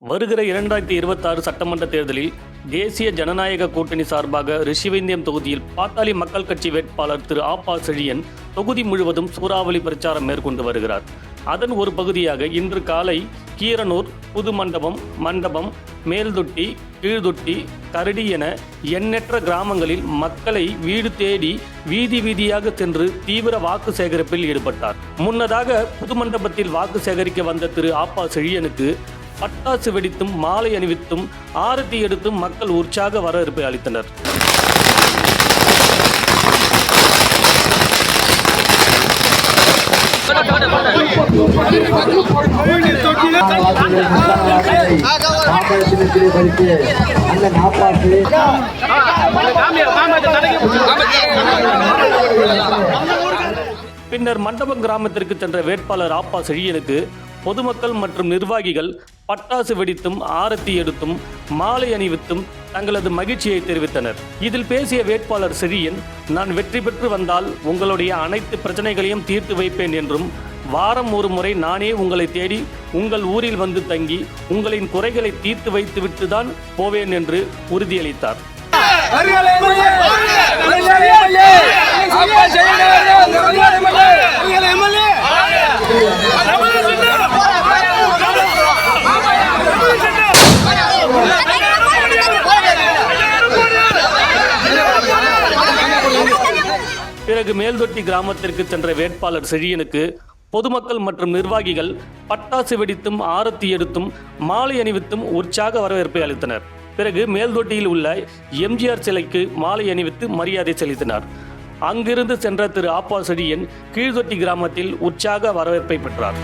வருகிற 2026 சட்டமன்ற தேர்தலில் தேசிய ஜனநாயக கூட்டணி சார்பாக ரிஷிவந்தியம் தொகுதியில் பாட்டாளி மக்கள் கட்சி வேட்பாளர் திரு ஆபா செழியன் தொகுதி முழுவதும் சூறாவளி பிரச்சாரம் மேற்கொண்டு வருகிறார். அதன் ஒரு பகுதியாக இன்று காலை கீரனூர், புது மண்டபம், மேல்தொட்டி, கீழ்தொட்டி, கரடி என எண்ணற்ற கிராமங்களில் மக்களை வீடு தேடி வீதி வீதியாக சென்று தீவிர வாக்கு சேகரிப்பில் ஈடுபட்டார். முன்னதாக புது மண்டபத்தில் வாக்கு சேகரிக்க வந்த திரு ஆபா செழியனுக்கு பட்டாசு வெடித்தும் மாலை அணிவித்தும் ஆரத்தி எடுத்தும் மக்கள் உற்சாக வரவேற்பை அளித்தனர். பின்னர் மண்டபம் கிராமத்திற்கு சென்ற வேட்பாளர் ஆபா செழியனுக்கு பொதுமக்கள் மற்றும் நிர்வாகிகள் பட்டாசு வெடித்தும் ஆரத்தி எடுத்தும் மாலை அணிவித்தும் தங்களது மகிழ்ச்சியை தெரிவித்தனர். இதில் பேசிய வேட்பாளர் செழியன், நான் வெற்றி பெற்று வந்தால் உங்களுடைய அனைத்து பிரச்சனைகளையும் தீர்த்து வைப்பேன் என்றும், வாரம் ஒரு முறை நானே உங்களை தேடி உங்கள் ஊரில் வந்து தங்கி உங்களின் குறைகளை தீர்த்து வைத்துவிட்டு தான் போவேன் என்று உறுதியளித்தார். பிறகு மேல்தொட்டி கிராமத்திற்கு சென்ற வேட்பாளர் செழியனுக்கு பொதுமக்கள் மற்றும் நிர்வாகிகள் பட்டாசு வெடித்தும் ஆரத்தி எடுத்தும் மாலை அணிவித்தும் உற்சாக வரவேற்பை அளித்தனர். பிறகு மேல்தொட்டியில் உள்ள எம்ஜிஆர் சிலைக்கு மாலை அணிவித்து மரியாதை செலுத்தினார். அங்கிருந்து சென்ற திரு ஆபா செழியன் கீழ்தொட்டி கிராமத்தில் உற்சாக வரவேற்பை பெற்றார்.